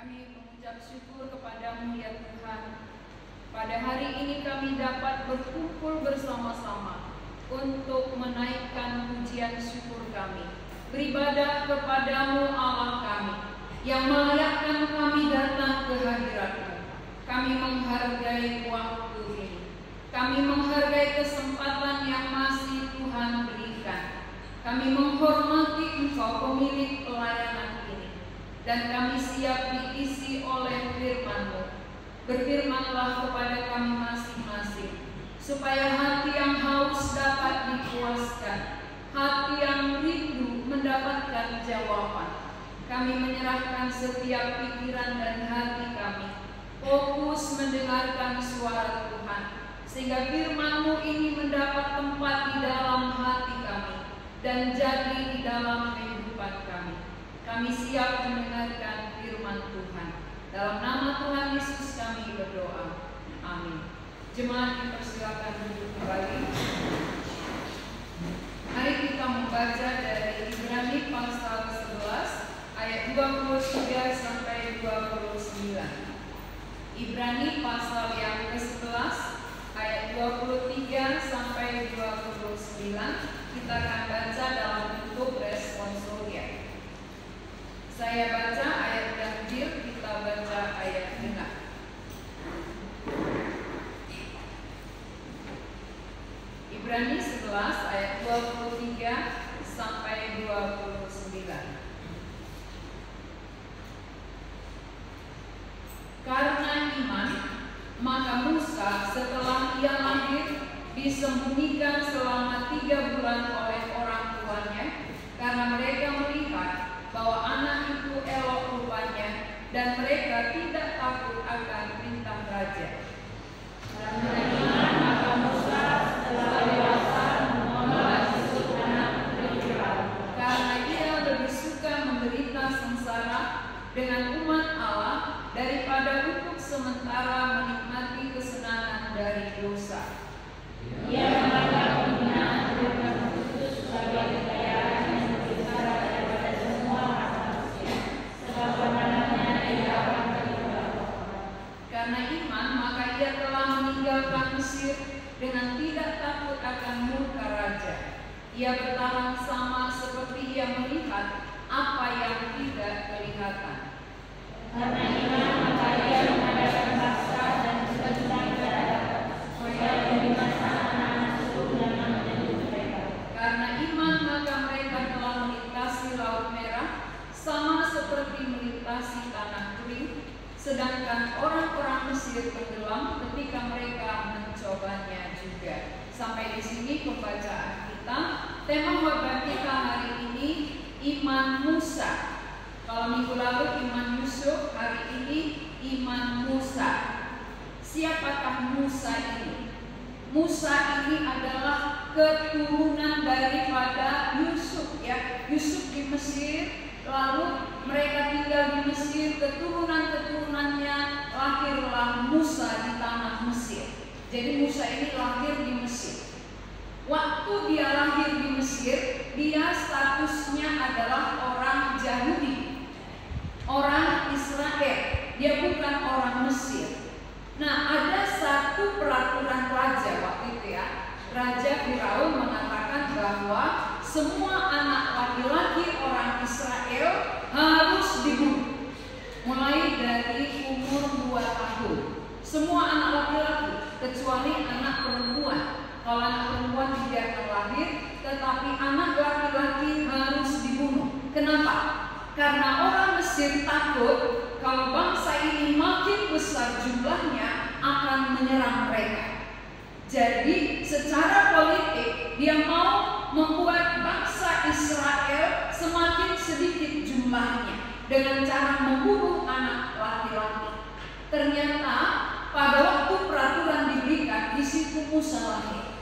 Kami mengucap syukur kepada-Mu ya Tuhan. Pada hari ini kami dapat berkumpul bersama-sama untuk menaikkan pujian syukur kami, beribadah kepada-Mu Allah kami, yang melayakkan kami datang ke hadirat-Mu. Kami menghargai waktu ini, kami menghargai kesempatan yang masih Tuhan berikan. Kami menghormati Engkau pemilik pelayanan ini, dan kami siap diisi oleh firman-Mu. Berfirmanlah kepada kami masing-masing, supaya hati yang haus dapat dipuaskan, hati yang rindu mendapatkan jawaban. Kami menyerahkan setiap pikiran dan hati kami, fokus mendengarkan suara Tuhan, sehingga firman-Mu ini mendapat tempat di dalam hati kami dan jadi di dalam kehidupan kami. Kami siap mendengarkan firman Tuhan. Dalam nama Tuhan Yesus kami berdoa. Amin. Jemaat dipersilakan duduk kembali. Mari kita membaca dari Ibrani pasal 11 ayat 23 sampai 29. Ibrani pasal yang ke-11 ayat 23 sampai 29. Kita akan baca dalam bentuk responsorial. Saya baca ayat ganjil, kita baca ayat genap. Ibrani 11 ayat 23 sampai 29. Karena iman, maka Musa setelah ia lahir disembunyikan selama 3 bulan oleh orang tuanya, karena mereka melihat bahwa anak itu elok rupanya, dan mereka tidak takut akan perintah raja. Karena iman, maka Musa setelah dewasa mengasihi anak Israel, karena ia lebih suka menderita sengsara dengan umat Allah daripada untuk sementara menikmati kesenangan dari dosa. Ia menganggap penghinaan Tuhan khusus sebagai kekayaan yang lebih besar daripada semua harta manusia, sebab pandangannya ia akan terlibat. Karena iman, maka ia telah meninggalkan Mesir dengan tidak takut akan murka raja. Ia bertahan sama seperti ia melihat apa yang tidak kelihatan. Karena iman, maka ia mengadakan bangsa dan keturunan kepada supaya membinasakan anak-anak keturunan menjadi mereka. Karena iman, maka mereka telah melintasi Laut Merah, sama seperti melintasi tanah kering, sedangkan orang-orang Mesir tenggelam ketika mereka mencobanya juga. Sampai di sini pembacaan kita. Tema khotbah kita hari ini iman Musa. Kalau minggu lalu iman Yusuf, hari ini iman Musa. Siapakah Musa ini? Musa ini adalah keturunan daripada Yusuf, ya. Yusuf di Mesir, lalu mereka tinggal di Mesir, keturunan-keturunannya lahirlah Musa di tanah Mesir. Jadi Musa ini lahir di Mesir. Waktu dia lahir di Mesir, dia statusnya adalah orang Yahudi, orang Israel, dia bukan orang Mesir. Nah, ada satu peraturan raja waktu itu, ya. Raja Firaun mengatakan bahwa semua anak laki-laki orang Israel harus dibunuh, mulai dari umur 2 tahun. Semua anak laki-laki, kecuali anak perempuan. Kalau anak perempuan dibiarkan lahir, tetapi anak laki-laki harus dibunuh. Kenapa? Karena orang Mesir takut kalau bangsa ini makin besar jumlahnya akan menyerang mereka. Jadi secara politik dia mau membuat bangsa Israel semakin sedikit jumlahnya dengan cara membunuh anak laki-laki. Ternyata pada waktu peraturan diberikan, di situ Musa lahir.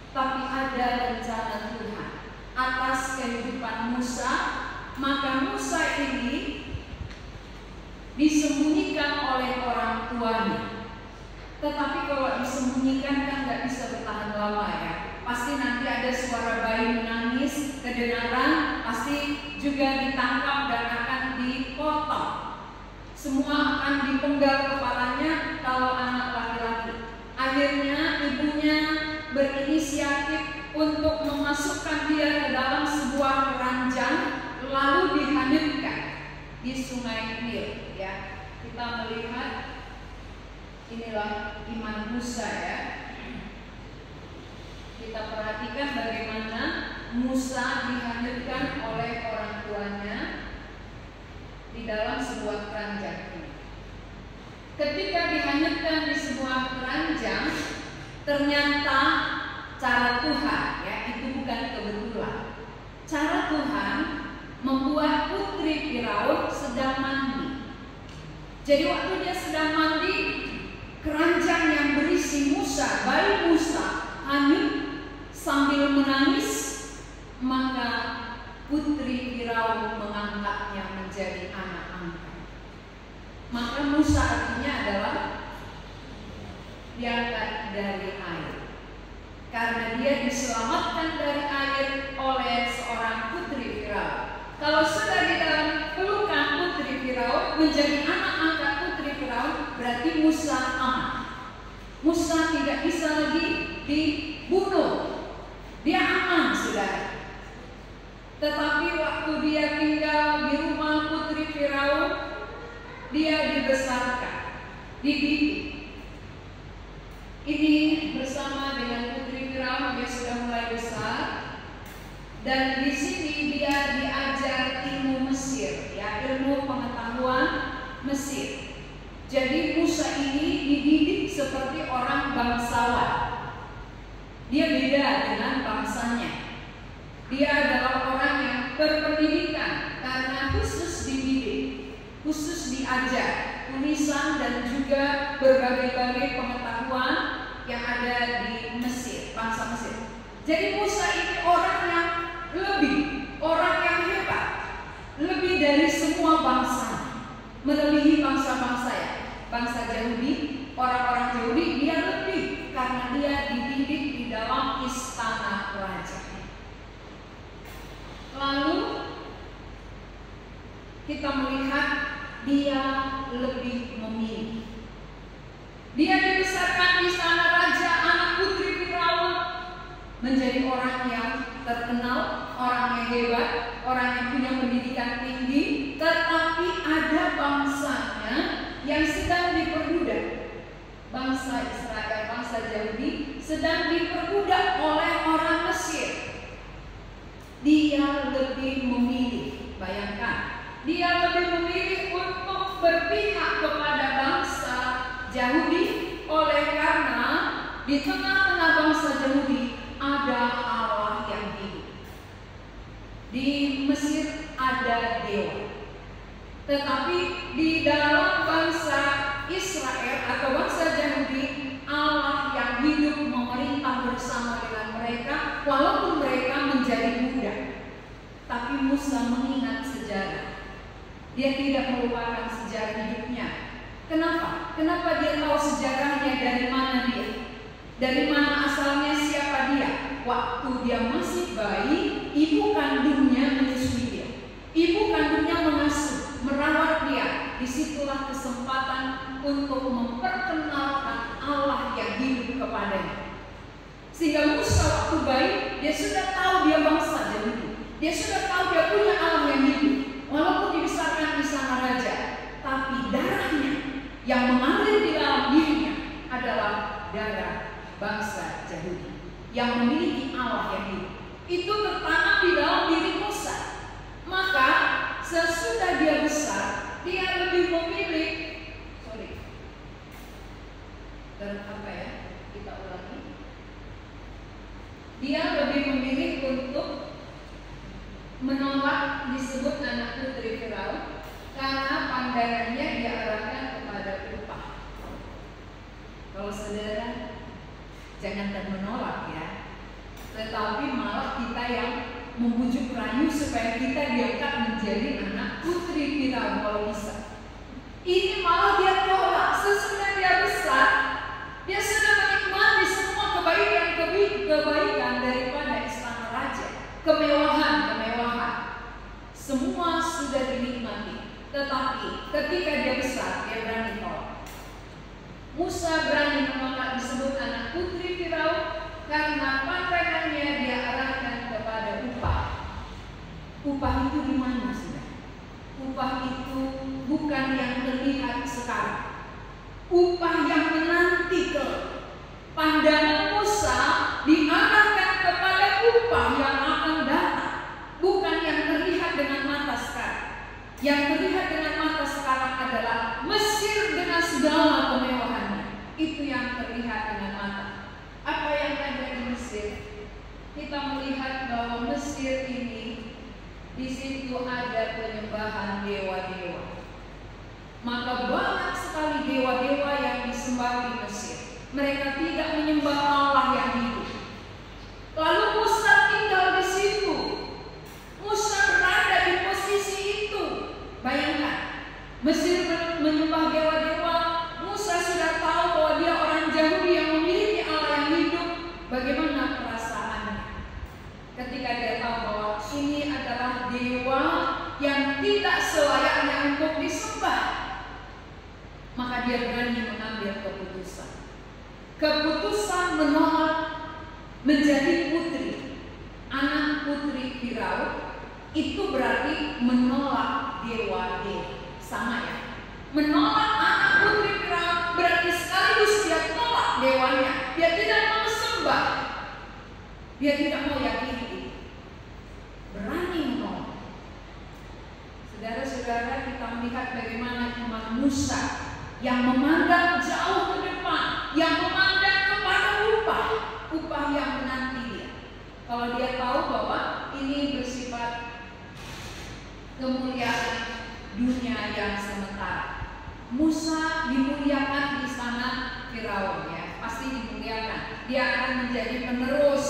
Tapi ada rencana Tuhan atas kehidupan Musa. Maka Musa ini disembunyikan oleh orang tuanya. Tetapi kalau disembunyikan kan nggak bisa bertahan lama, ya. Pasti nanti ada suara bayi menangis kedengaran, pasti juga ditangkap dan akan dipotong. Semua akan dipenggal kepalanya kalau anak laki-laki. Akhirnya ibunya berinisiatif untuk memasukkan dia ke dalam sebuah keranjang lalu dihanyutkan di Sungai Nil. Ya, kita melihat inilah iman Musa ya. Kita perhatikan bagaimana Musa dihanyutkan oleh orang tuanya di dalam sebuah keranjang ini. Ketika dihanyutkan di sebuah keranjang, ternyata cara Tuhan, ya, itu bukan kebetulan. Cara Tuhan membuat putri Firaun sedang mandi. Jadi waktu dia sedang mandi, keranjang yang berisi Musa, bayi Musa, hanyut sambil menangis, maka putri Firaun mengangkatnya menjadi anak angkat. Maka Musa artinya adalah diangkat dari air. Karena dia diselamatkan dari air oleh seorang putri Firaun. Kalau sudah di dalam pelukan putri Firaun menjadi anak angkat putri Firaun, berarti Musa aman. Musa tidak bisa lagi dibunuh. Dia aman, saudara. Tetapi waktu dia tinggal di rumah putri Firaun, dia dibesarkan, dididik. Ini bersama dengan putri Firaun dia sudah mulai besar, dan di sini dia diajar ilmu Mesir, ya, ilmu pengetahuan Mesir. Jadi Musa ini dididik seperti orang bangsawan. Dia beda dengan bangsanya. Dia adalah orang yang berpendidikan karena khusus dididik, khusus diajar tulisan dan juga berbagai-bagai pengetahuan yang ada di Mesir, bangsa Mesir. Jadi Musa ini orang yang orang yang hebat, lebih dari semua bangsa, melebihi bangsa-bangsa ya. Bangsa Yahudi, orang-orang Yahudi dia lebih karena dia dididik di dalam istana raja. Lalu kita melihat dia lebih memilih. Dia dibesarkan di istana raja, anak putri Firaun, menjadi orang yang terkenal, orang yang hebat, orang yang punya pendidikan tinggi. Tetapi ada bangsanya yang sedang diperbudak. Bangsa Israel, bangsa Yahudi sedang diperbudak oleh orang Mesir. Dia lebih memilih, bayangkan, dia lebih memilih untuk berpihak kepada bangsa Yahudi oleh karena di tengah-tengah bangsa Yahudi ada Allah yang hidup. Di Mesir ada dewa. Tetapi di dalam bangsa Israel atau bangsa Yahudi, Allah yang hidup memerintah bersama dengan mereka walaupun mereka menjadi budak. Tapi Musa mengingat sejarah. Dia tidak melupakan sejarah hidupnya. Kenapa? Kenapa dia tahu sejarahnya, dari mana dia? Dari mana asalnya, siapa dia? Waktu dia masih bayi, ibu kandungnya menyusui dia. Ibu kandungnya mengasuh, merawat dia. Disitulah kesempatan untuk memperkenalkan Allah yang hidup kepadanya. Sehingga Musa waktu bayi, dia sudah tahu dia bangsa Yahudi. Dia sudah tahu dia punya Allah yang hidup. Walaupun dibesarkan di sana raja, tapi darahnya yang mengalir di dalam dirinya adalah darah bangsa Yahudi yang memiliki Allah yang hidup. Itu tertanam di dalam diri Musa. Maka sesudah dia besar, dia lebih memilih. Kita ulangi. Dia lebih memilih untuk menolak disebut anak putri Firaun karena pandangannya diarahkan kepada upah. Kalau saudara, jangankan menolak ya, tetapi malah kita yang membujuk rayu supaya kita diangkat menjadi anak putri Firaun kalau bisa. Ini malah dia tolak. Sesudah dia besar, dia sudah menikmati semua kebaikan daripada istana raja, kemewahan, semua sudah dinikmati. Tetapi ketika dia besar, Musa berani menolak disebut anak putri Firaun karena pandangannya dia arahkan kepada upah. Upah itu di mana sudah? Upah itu bukan yang terlihat sekarang. Upah yang menanti ke pandangan Musa diarahkan kepada upah yang akan datang, bukan yang terlihat dengan mata sekarang. Yang terlihat dengan mata sekarang adalah Mesir dengan segala kemewahannya. Itu yang terlihat dengan mata. Apa yang ada di Mesir? Kita melihat bahwa Mesir ini di situ ada penyembahan dewa-dewa. Maka banyak sekali dewa-dewa yang disembah di Mesir. Mereka tidak menyembah Allah yang hidup. Lalu Musa tinggal di situ. Musa berada di posisi itu. Bayangkan, Mesir menyembah dewa-dewa. Musa sudah tahu bahwa dia orang Yahudi yang memiliki Allah yang hidup. Bagaimana perasaannya ketika dia tahu bahwa ini adalah dewa yang tidak selayaknya untuk disembah? Maka dia berani mengambil keputusan. Keputusan menolak menjadi putri, anak putri Firaun. Itu berarti menolak dewa-dewa. Sama ya? Menolak anak putri Firaun berarti sekaligus dia tolak dewanya. Dia tidak mau sembah. Dia tidak mau yakini. Berani menolak. Saudara-saudara, kita melihat bagaimana iman Musa yang memandang jauh ke depan, yang memandang kepada upah yang menanti dia. Kalau dia tahu bahwa ini bersifat kemuliaan dunia yang sementara. Musa dimuliakan di sana Firaun, ya, pasti dimuliakan. Dia akan menjadi penerus,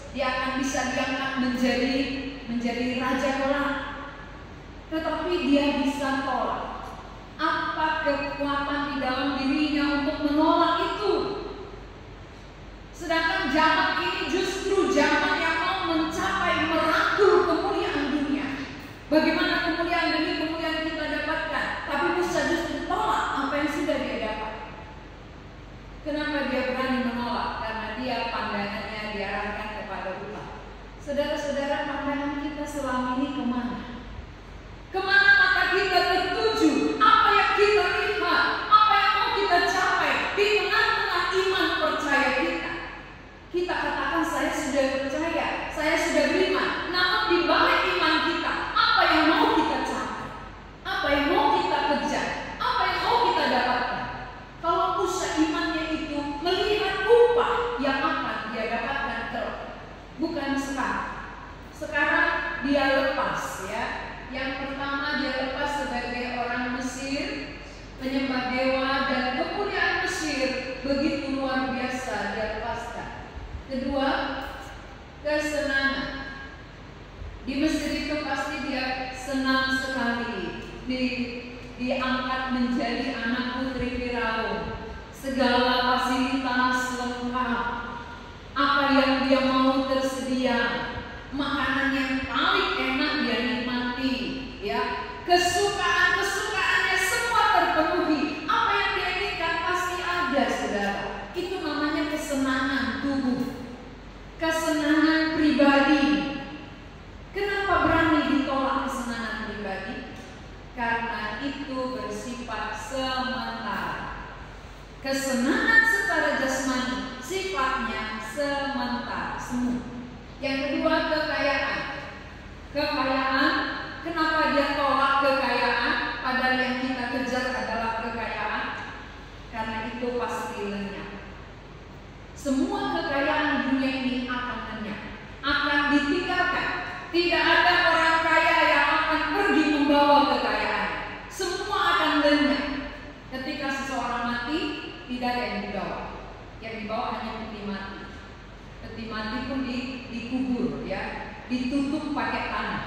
dia akan bisa diangkat menjadi raja kelak. Tetapi dia bisa tolak. Apa kekuatan di dalam dirinya untuk menolak itu? Sedangkan zaman ini justru zaman yang mau mencapai merangkul kemuliaan dunia. Bagaimana kemuliaan demi kemuliaan kita dapatkan? Tapi Musa justru tolak apa yang sudah dia dapat. Kenapa dia berani menolak? Karena dia pandangannya diarahkan kepada upah. Saudara-saudara, pandangan kita selama ini kemana? Kemana mata kita tertuju? Apa yang kita lihat? Apa yang mau kita capai di tengah-tengah iman percaya kita? Kita katakan saya sudah percaya, saya sudah beriman. Namun di balik iman kita, apa yang mau kita capai? Apa yang mau kita kejar? Apa yang mau kita dapatkan? Kalau usaha imannya itu melihat upah yang akan dia dapatkan kelak, bukan sekarang. Sekarang dia lepas, ya. Yang pertama dia lepas sebagai orang Mesir, penyembah dewa, dan kemuliaan Mesir begitu luar biasa dia lepaskan. Kedua, kesenangan. Di Mesir itu pasti dia senang sekali diangkat menjadi anak putri Firaun. Segala fasilitas lengkap. Apa yang dia mau tersedia. Makanan yang paling enak dia nikmati, ya. Kesukaan-kesukaannya semua terpenuhi. Apa yang dia inginkan pasti ada, saudara. Itu namanya kesenangan tubuh, kesenangan pribadi. Kenapa berani ditolak kesenangan pribadi? Karena itu bersifat sementara. Kesenangan secara jasmani sifatnya sementara semua. Yang kedua, kekayaan. Kekayaan, kenapa dia tolak kekayaan? Padahal yang kita kejar adalah kekayaan. Karena itu pasti lenyap. Semua kekayaan dunia ini akan lenyap, akan ditinggalkan. Tidak ada orang kaya yang akan pergi membawa kekayaan. Semua akan lenyap. Ketika seseorang mati, tidak ada yang dibawa. Yang dibawa hanya peti mati. Peti mati pun dikubur, ya, ditutup pakai tanah.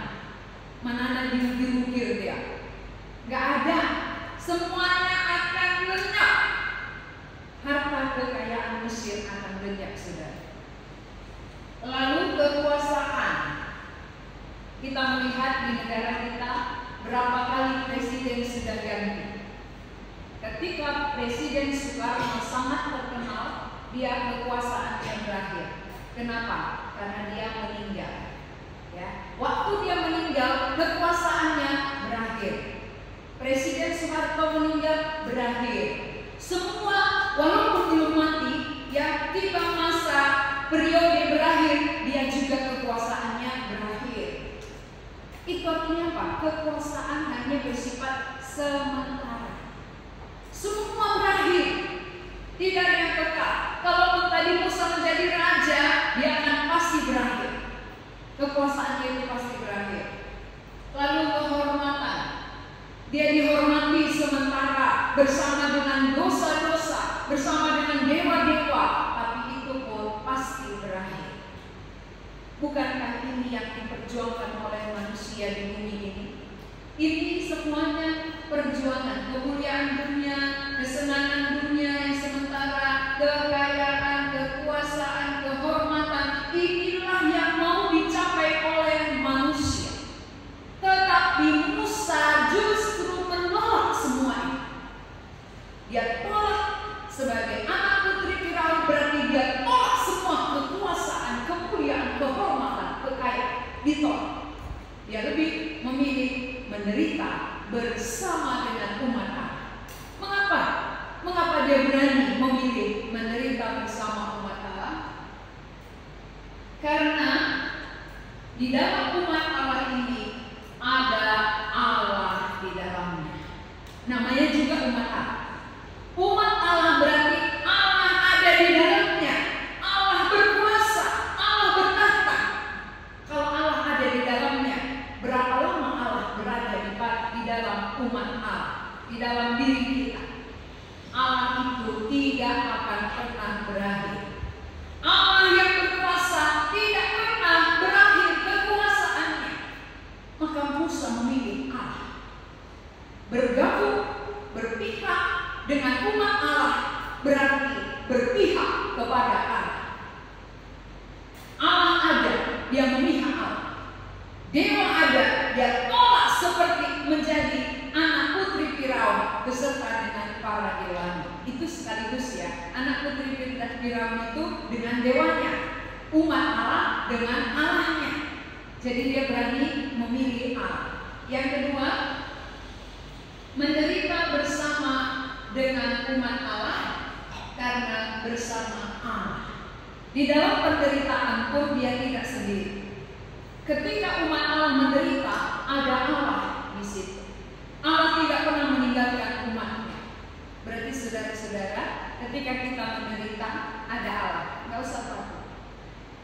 Mana ada diukir-ukir dia. Gak ada. Semuanya akan lenyap. Harta kekayaan Mesir akan lenyap, saudara. Lalu kekuasaan. Kita melihat di negara kita berapa kali presiden sudah ganti. Ketika Presiden Soekarno sangat terkenal, dia kekuasaannya berakhir. Kenapa? Karena dia meninggal. Ya, waktu dia meninggal, kekuasaannya berakhir. Presiden Soeharto meninggal, berakhir. Semua walaupun belum mati, ya tiba masa periode berakhir, dia juga kekuasaannya berakhir. Itu artinya apa? Kekuasaan hanya bersifat sementara. Semua berakhir, tidak ada yang kekal. Kalau tadi Musa menjadi raja, dia akan pasti berakhir. Kekuasaannya itu pasti berakhir. Lalu kehormatan, dia dihormati sementara bersama dengan dosa-dosa, bersama dengan dewa-dewa, tapi itu pun pasti berakhir. Bukankah ini yang diperjuangkan oleh manusia di bumi ini? Ini semuanya perjuangan, kemuliaan dunia, kesenangan dunia yang sementara, kekayaan, kekuasaan, kehormatan, inilah yang mau dicapai oleh manusia. Tetapi Musa justru menolak semua ini. Dia tolak sebagai anak putri Firaun, berarti dia tolak semua kekuasaan, kemuliaan, kehormatan, kekayaan, ditolak. Dia lebih memilih menderita bersama dengan umat Allah. Mengapa? Mengapa dia berani memilih menderita bersama umat Allah? Karena di dalam umat Allah ini ada Allah di dalamnya. Namanya juga umat Allah. Umat Allah berarti Allah ada di dalamnya. Allah berkuasa, Allah bertahta. Kalau Allah ada di dalamnya, berapa lama Allah berada di dalam umat Allah, di dalam diri kita? Allah itu tidak akan pernah berakhir. Allah yang berkuasa tidak pernah berakhir kekuasaannya. Maka Musa memilih Allah, bergabung, berpihak dengan umat Allah, berarti berpihak kepada Allah. Allah ada, dia memihak Allah. Dewa ada, dia tolak seperti menjadi anak putri Firaun beserta dengan para dewanya. Itu sekaligus ya, anak putri Firaun itu dengan dewanya, umat Allah dengan Allahnya. Jadi dia berani memilih Allah. Yang kedua, menderita bersama dengan umat Allah karena bersama Allah. Di dalam penderitaan pun dia tidak sendiri. Ketika umat Allah menderita, ada Allah di situ. Allah tidak pernah meninggalkan umatnya. Berarti saudara-saudara, ketika kita menderita, ada Allah. Nggak usah takut.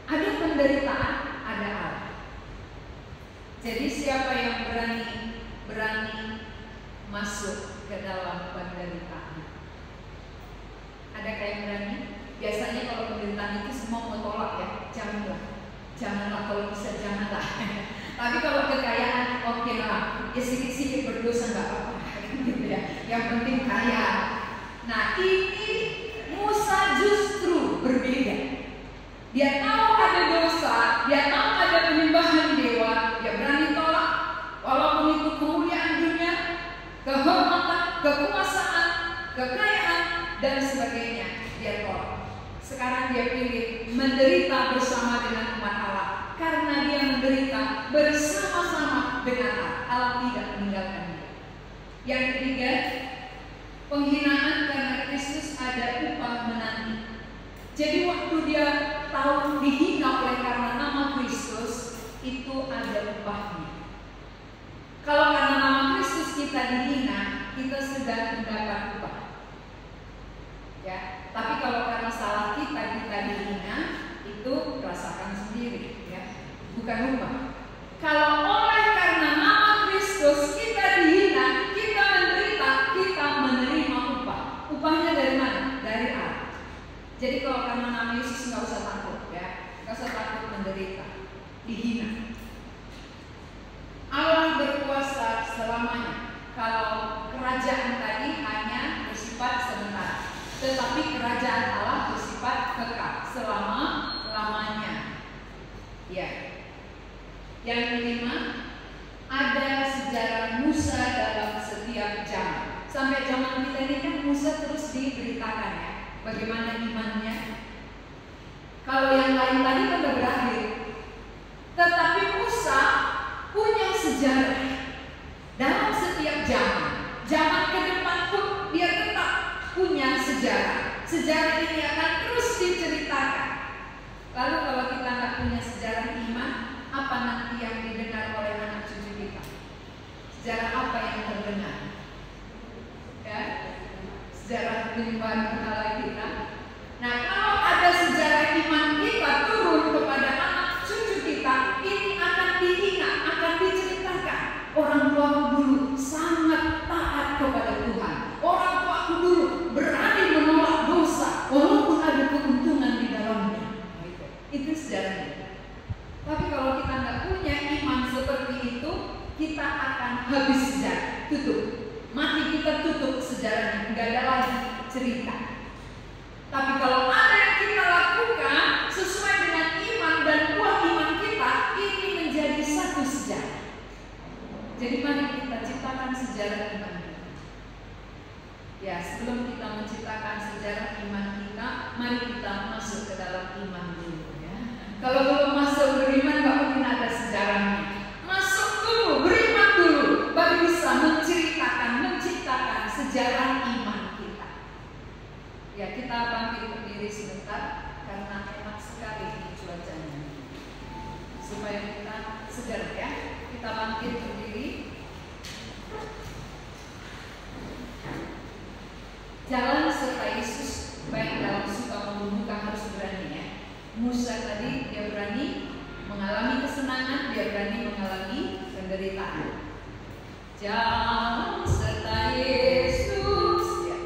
Ada penderitaan, ada Allah. Jadi siapa yang berani masuk ke dalam penderitaan? Adakah yang berani? Biasanya kalau penderitaan itu semua mau tolak ya, janganlah kalau bisa janganlah. Tapi kalau kekayaan oke lah, ya sedikit-sedikit berdosa nggak apa-apa, gitu ya. Yang penting kaya. Nah ini Musa justru berbeda. Dia tahu ada dosa, dia tahu ada penyembahan dewa, dia berani tolak. Walaupun itu kemuliaan dunia, kehormatan, kekuasaan, kekayaan dan sebagainya, dia tolak. Sekarang dia pilih menderita bersama dengan umat Allah. Karena dia menderita bersama-sama dengan Allah. Allah tidak meninggalkan dia. Yang ketiga, penghinaan karena Kristus ada upah menanti. Jadi waktu dia tahu dihina oleh karena nama Kristus, itu ada upahnya. Kalau karena nama Kristus kita dihina, kita sudah mendapat upah. Ya, tapi kalau karena salah kita dihina, itu rasakan sendiri, ya, bukan upah. Kalau oleh karena nama Kristus kita dihina, kita menderita, kita menerima upah. Upahnya dari mana? Dari Allah. Jadi kalau karena nama Yesus nggak usah takut, ya, nggak usah takut menderita, dihina. Allah berkuasa selamanya. Kalau kerajaan tadi hanya bersifat sementara, tetapi kerajaan Allah bersifat kekal selama-lamanya. Ya. Yang kelima, ada sejarah Musa dalam setiap zaman. Sampai zaman kita ini kan Musa terus diberitakan ya, bagaimana imannya. Kalau yang lain tadi kan udah berakhir, tetapi Musa punya sejarah dalam setiap zaman. Zaman ke depan pun dia tetap punya sejarah. Sejarah ini akan terus diceritakan. Lalu kalau kita nggak punya sejarah iman, apa nanti yang didengar oleh anak cucu kita? Sejarah apa yang terdengar? Ya, sejarah penyembahan berhala kita. Nah, kalau ada sejarah iman kita turun kepada anak cucu kita, ini akan diingat, akan diceritakan. Orang tuaku dulu sangat taat kepada Tuhan. Orang tuaku dulu berani menolak dosa walaupun ada keuntungan di dalamnya. Itu sejarahnya. Tapi kalau kita nggak punya iman seperti itu, kita akan habis sejarah, tutup. Mati kita tutup sejarahnya, nggak ada lagi cerita. Tapi kalau ada yang kita lakukan sesuai dengan iman dan buah iman kita, ini menjadi satu sejarah. Jadi mari kita ciptakan sejarah iman kita. Ya, sebelum kita menciptakan sejarah iman kita, mari kita masuk ke dalam iman dulu ya. Kalau belum masuk beriman, nggak mungkin ada sejarahnya. Masuk dulu, beriman dulu, baru bisa menceritakan, menciptakan sejarah iman kita. Ya, kita bangkit berdiri sebentar karena enak sekali ini cuacanya. Supaya kita segar ya. Kita bangkit berdiri. Jalan serta Yesus baik dalam suka maupun duka harus berani ya. Musa tadi dia berani mengalami kesenangan, dia berani mengalami penderitaan. Jalan serta Yesus ya.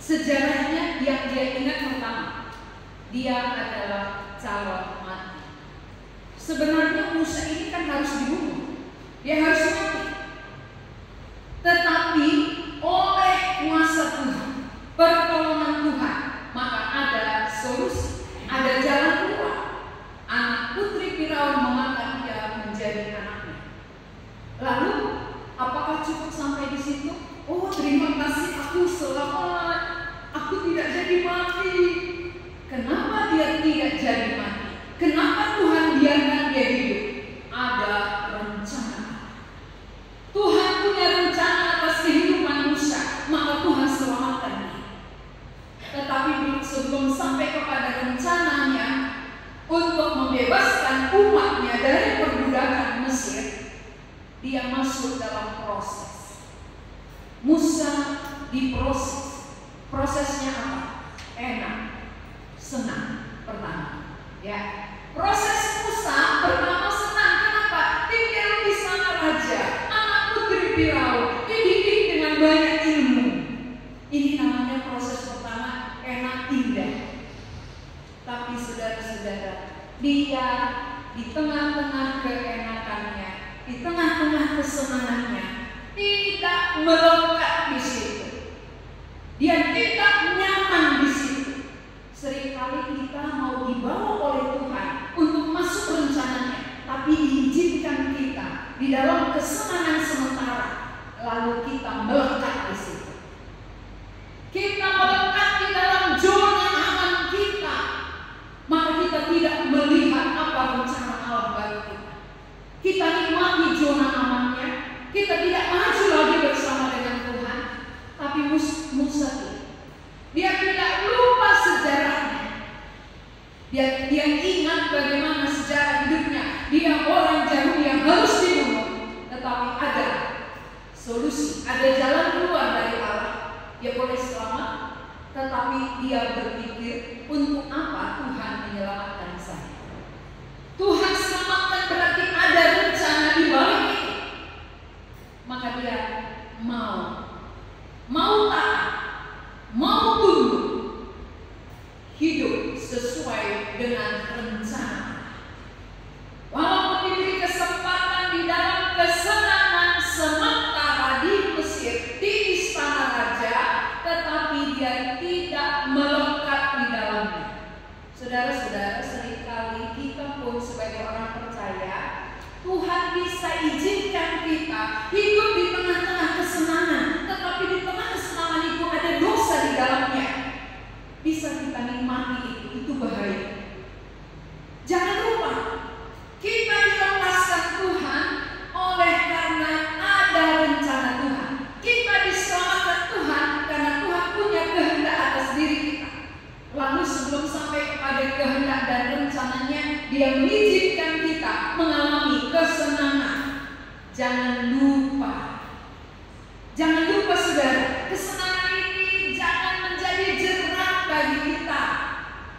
Sejarahnya yang dia ingat pertama, dia adalah calon mati. Sebenarnya Musa ini kan harus dibunuh, dia harus mati. Tetapi oleh kuasa Tuhan, pertolongan Tuhan, maka ada solusi, ada jalan keluar. Anak putri Firaun mengangkat dia menjadi anaknya. Lalu apakah cukup sampai di situ? Oh, terima kasih, aku selamat. Aku tidak jadi mati. Kenapa dia tidak jadi mati? Kenapa Tuhan biarkan dia hidup? Ada rencana. Tuhan punya rencana atas kehidupan Musa, maka Tuhan selamatkan dia. Tetapi sebelum sampai kepada rencananya untuk membebaskan umatnya dari perbudakan Mesir, dia masuk dalam proses. Musa diproses. Prosesnya apa? Enak, senang, pertama. Ya, proses berwirausaha, dididik dengan banyak ilmu. Ini namanya proses pertama, enak indah. Tapi saudara-saudara, dia di tengah-tengah keenakannya, di tengah-tengah kesenangannya, tidak melekat di situ. Dia tidak nyaman di situ. Seringkali kita mau dibawa oleh Tuhan untuk masuk rencananya, tapi diizinkan kita di dalam kesenangan sementara, lalu kita melekat di situ. Kita melekat di dalam zona aman kita, maka kita tidak melihat apa rencana Allah bagi kita. Kita nikmati zona amannya, kita tidak maju lagi bersama dengan Tuhan. Tapi Musa dia tidak lupa sejarahnya. Dia ingat bagaimana sejarah hidupnya. Dia orang jauh yang harus dibunuh, tetapi ada solusi, ada jalan keluar dari Allah. Dia boleh selamat, tetapi dia berpikir, untuk apa Tuhan menyelamatkan saya? Tuhan selamatkan berarti ada rencana di balik itu. Maka dia mau taat, mau tunduk, hidup sesuai dengan rencana. Walaupun diberi kesempatan di dalam kesenangan sementara di Mesir, di istana raja, tetapi dia tidak melekat di dalamnya. Saudara-saudara, seringkali kita pun sebagai orang percaya, Tuhan bisa izinkan kita hidup di tengah-tengah kesenangan, tetapi di tengah kesenangan itu ada dosa di dalamnya. Bisa kita nikmati itu bahaya. Jangan lupa, kita dilepaskan Tuhan oleh karena ada rencana Tuhan. Kita diselamatkan Tuhan karena Tuhan punya kehendak atas diri kita. Lalu sebelum sampai kepada kehendak dan rencananya, Dia mengizinkan kita mengalami kesenangan. Jangan lupa saudara, kesenangan ini jangan menjadi jerat bagi kita.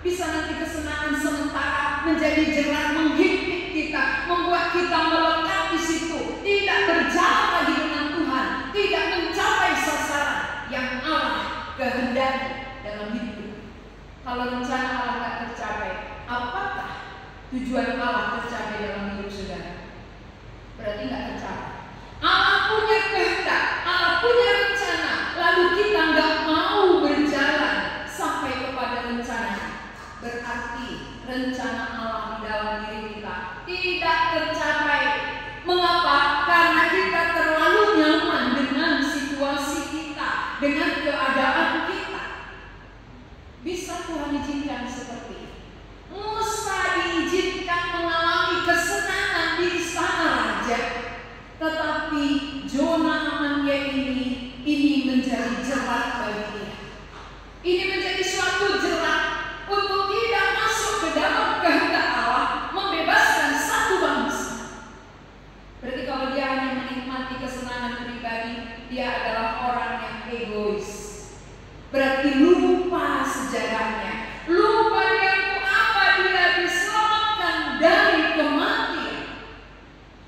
Bisa nanti kesenangan sementara menjadi jerat, menghimpit kita, membuat kita melekat di situ, tidak berjalan lagi dengan Tuhan, tidak mencapai sasaran yang Allah kehendaki dalam hidup. Kalau rencana Allah tidak tercapai, apakah tujuan Allah tercapai dalam hidup saudara? Berarti tidak tercapai. Allah punya kehendak, Allah punya rencana, lalu kita nggak mau berjalan sampai kepada rencana. Berarti rencana Allah di dalam diri kita tidak tercapai. Mengapa? Karena kita terlalu nyaman dengan situasi kita, dengan keadaan kita. Bisa Tuhan izinkan seperti itu. Musa diizinkan mengalami kesenangan di istana raja, tetapi zona amannya ini menjadi jerat bagi dia. Ini menjadi suatu jerat untuk tidak masuk ke dalam kehendak Allah, membebaskan satu bangsa. Berarti kalau dia hanya menikmati kesenangan pribadi, dia adalah orang yang egois. Berarti lupa sejarahnya, lupa dia untuk apa dia diselamatkan dari kematian.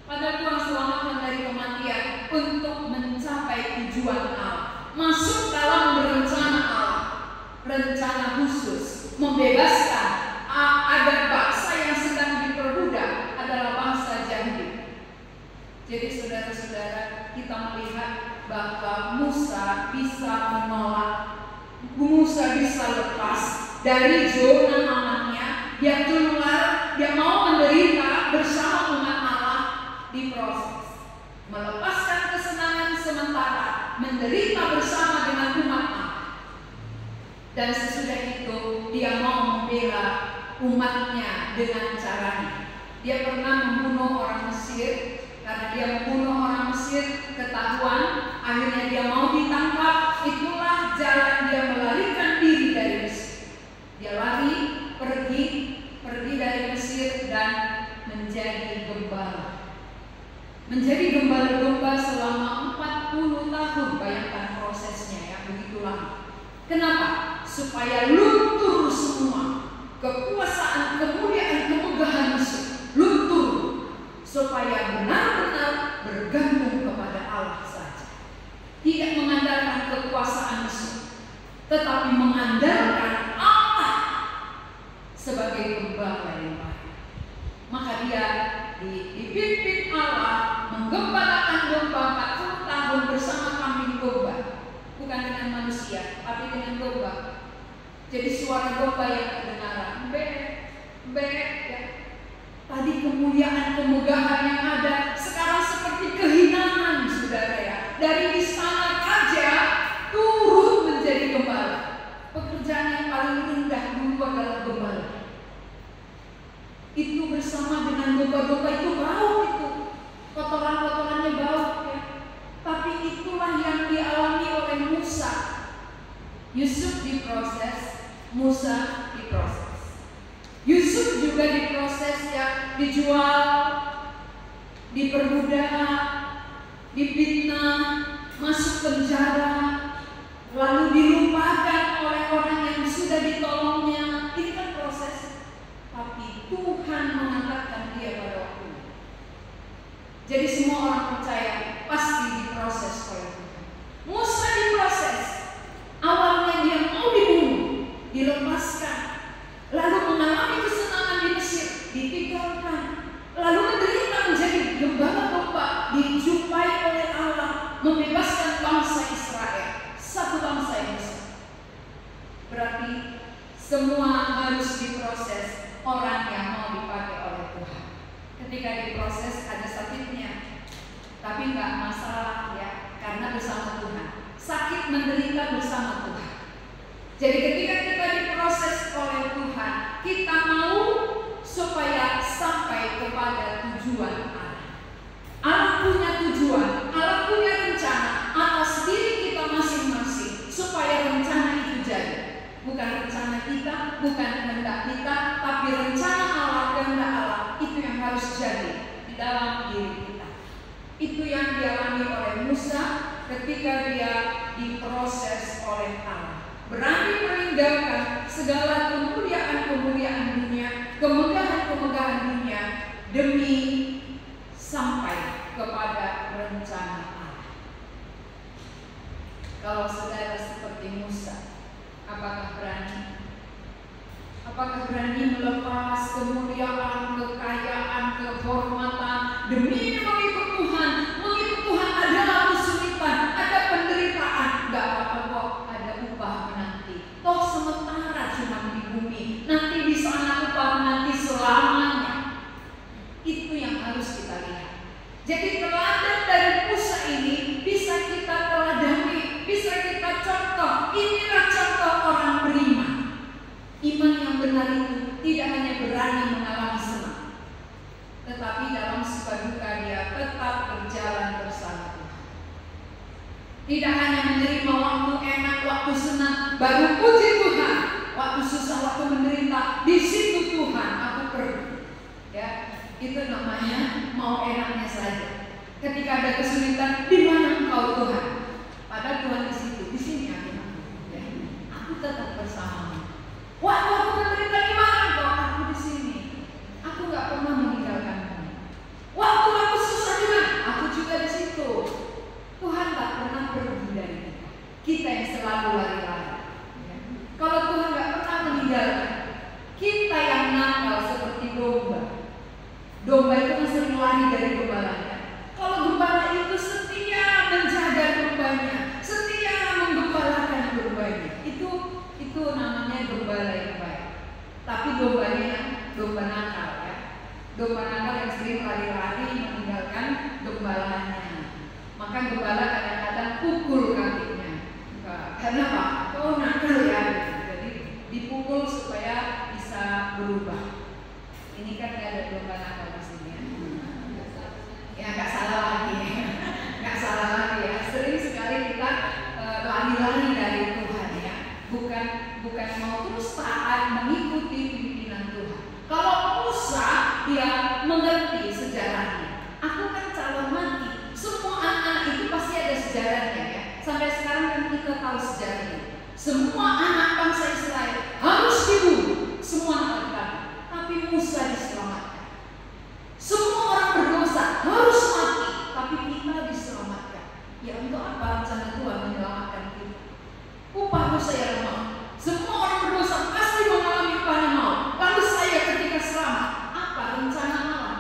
Padahal Tuhan selamatkan dari kematian untuk mencapai tujuan Allah, masuk dalam rencana Allah, rencana khusus, membebaskan ada bangsa yang sedang diperbudak adalah bangsa Yahudi. Jadi saudara-saudara, kita melihat bahwa Musa bisa menolak, Musa bisa lepas dari zona amannya, dia keluar, dia mau menderita bersama umat Allah di proses, melepaskan kesenangan sementara, menderita bersama dengan umat Allah. Dan sesudah itu dia mau membela umatnya dengan caranya. Dia pernah membunuh orang Mesir. Karena dia membunuh orang Mesir, ketahuan, akhirnya dia mau ditangkap. Itulah jalan dia melarikan diri dari Mesir. Dia lari, pergi dari Mesir dan menjadi gembala. Menjadi gembala domba selama 40 tahun. Bayangkan prosesnya ya, begitu lama. Kenapa? Supaya luntur semua kekuasaan, kemuliaan, kemegahan Mesir. Luntur. Supaya benar-benar bergantung kepada Allah saja. dia dipimpin Allah menggembalakan domba 40 tahun bersama kambing domba, bukan dengan manusia tapi dengan domba. Jadi suara domba yang kedengaran, be, ya. Tadi kemuliaan kemegahan yang ada sekarang seperti kehinaan, saudara ya. Dari istana raja turun menjadi gembala. Pekerjaan yang paling rendah dulu adalah gembala. Itu bersama dengan domba-domba itu bau, itu kotoran-kotorannya bau ya. Tapi itulah yang dialami oleh Musa. Yusuf diproses, Musa diproses. Yusuf juga diproses ya, dijual, diperbudak, difitnah, masuk penjara, lalu dilupakan oleh orang yang sudah ditolongnya. Ini kan proses. Tapi Tuhan mengangkatkan dia pada waktunya. Jadi semua orang percaya pasti diproses oleh Tuhan. Musa diproses. Awalnya dia mau dibunuh, dilepaskan, lalu mengalami kesenangan di Mesir, ditinggalkan, lalu menderita menjadi gembala domba, dijumpai oleh Allah, membebaskan bangsa Israel, satu bangsa yang besar. Berarti semua harus diproses orang yang mau dipakai oleh Tuhan. Ketika diproses ada sakitnya, tapi nggak masalah ya, karena bersama Tuhan. Sakit menderita bersama Tuhan. Jadi ketika kita diproses oleh Tuhan, kita mau supaya sampai kepada tujuan Allah. Allah punya tujuan, Allah punya rencana atas diri kita masing-masing supaya rencana itu jadi. Bukan rencana kita, bukan kehendak kita, tapi rencana Allah, kehendak Allah itu yang harus jadi di dalam diri kita. Itu yang dialami oleh Musa ketika dia diproses oleh Allah. Berani meninggalkan segala kemuliaan-kemuliaan dunia, kemegahan-kemegahan dunia demi sampai kepada rencana Allah. Kalau saudara seperti Musa, apakah berani? Apakah berani melepas kemuliaan, kekayaan, kehormatan demi mengikut Tuhan? Mengikut Tuhan adalah kesulitan, ada penderitaan, gak apa-apa kok, ada upah menanti. Toh sementara cuma di bumi, nanti di sana upah menanti selamanya. Itu yang harus kita lihat. Jadi teladan dari Musa ini bisa kita teladani, bisa kita contoh. Inilah contoh orang beriman. Iman yang benar itu tidak hanya berani mengalami senang, tetapi dalam suka duka dia tetap berjalan bersama Tuhan. Tidak hanya menerima waktu enak, waktu senang, baru puji Tuhan. Waktu susah, waktu menderita, di situ Tuhan aku pergi. Ya, itu namanya mau enaknya saja. Ketika ada kesulitan, di mana engkau Tuhan? Padahal Tuhan di situ, di sini aku. Ya, aku tetap bersamamu. Waktu aku menderita, di mana engkau? Aku di sini. Aku nggak pernah meninggalkanmu. Waktu aku susah, di mana? Aku juga di situ. Tuhan tak pernah pergi dari kita. Kita yang selalu lari-lari. Ya. Kalau Tuhan nggak pernah meninggalkan, kita yang nakal seperti domba. Domba itu kan sering lari dari gembalanya. Kalau gembala itu setia menjaga dombanya, setia menggembalakan dombanya, itu namanya gembala yang baik. Tapi dombanya domba nakal ya. Domba nakal yang sering lari-lari meninggalkan gembalanya. Maka gembala kadang-kadang pukul kakinya. Karena apa? Oh nakal ya. Jadi dipukul supaya bisa berubah. Ini kan gak ada domba nakal di sini ya. Ya nggak salah lagi, nggak salah lagi ya. Sering sekali kita lari-lari dari Tuhan ya. Bukan mau terus taat mengikuti pimpinan Tuhan. Kalau Musa dia mengerti sejarahnya. Aku kan calon mati. Semua anak-anak itu pasti ada sejarahnya ya. Sampai sekarang kan kita tahu sejarahnya. Semua anak bangsa Israel harus dibunuh. Semua anak-anak. Tapi Musa diselamatkan. Semua orang berdosa harus mati, tapi kita diselamatkan. Ya untuk apa rencana Tuhan menyelamatkan kita? Upah dosa yang mau. Semua orang berdosa pasti mengalami upah yang mau. Lalu saya ketika selamat, apa rencana Allah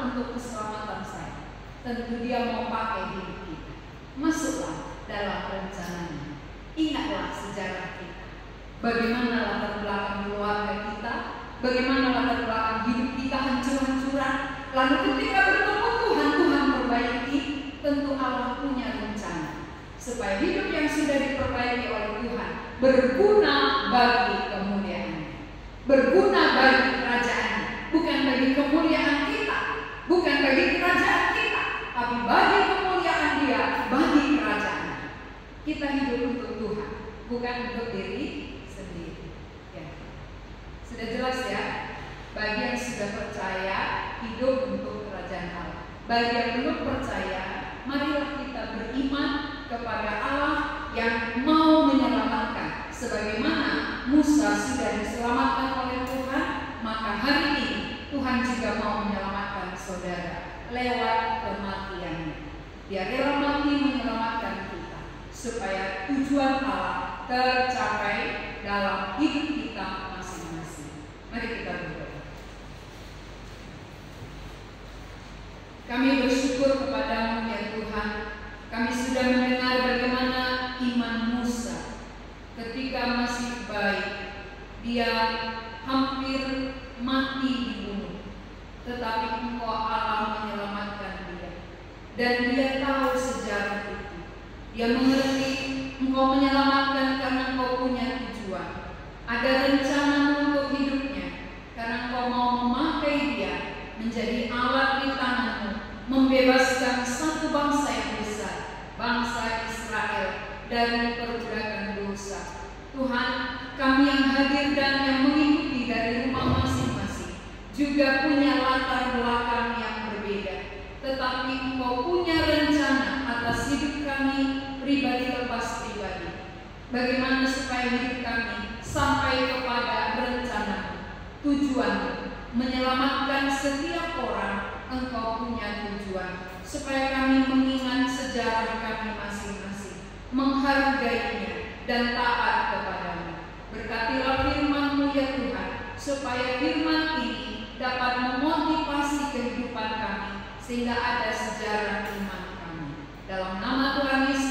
bagaimana latar belakang keluarga kita, bagaimana latar belakang hidup kita hancur-hancuran. Lalu ketika bertemu Tuhan, Tuhan perbaiki. Tentu Allah punya rencana supaya hidup yang sudah diperbaiki oleh Tuhan berguna bagi kemuliaan, berguna bagi kerajaan, bukan bagi kemuliaan kita, bukan bagi kerajaan kita, tapi bagi kemuliaan Dia, bagi kerajaan. Kita hidup untuk Tuhan, bukan untuk diri sendiri. Ya. Sudah jelas ya? Bagi yang sudah percaya, hidup untuk kerajaan Allah. Bagi yang belum percaya, marilah kita beriman kepada Allah yang mau menyelamatkan. Sebagaimana Musa sudah diselamatkan oleh Tuhan, maka hari ini Tuhan juga mau menyelamatkan saudara lewat kematiannya. Dia rela mati menyelamatkan kita supaya tujuan Allah tercapai dalam hidup kita masing-masing. Mari kita berdoa. Kami bersyukur kepada-Mu ya Tuhan. Kami sudah mendengar bagaimana iman Musa ketika masih bayi. Dia hampir mati dibunuh, tetapi Engkau Allah menyelamatkan dia. Dan dia tahu sejarah itu. Dia mengerti Engkau menyelamatkan karena Engkau punya tujuan. Ada rencana untuk hidupnya, karena Engkau mau memakai dia menjadi alat di tangan-Mu, membebaskan satu bangsa yang besar, bangsa Israel, dari perbudakan dosa. Tuhan, kami yang hadir dan yang mengikuti dari rumah masing-masing juga punya latar belakang yang berbeda, tetapi Engkau punya rencana atas hidup kami pribadi lepas pribadi. Bagaimana supaya hidup kami sampai kepada rencana-Mu, tujuan-Mu, menyelamatkan setiap orang. Engkau punya tujuan supaya kami mengingat sejarah kami masing-masing, menghargainya dan taat kepada-Mu. Berkatilah firman-Mu ya Tuhan, supaya firman ini dapat memotivasi kehidupan kami sehingga ada sejarah iman kami. Dalam nama Tuhan Yesus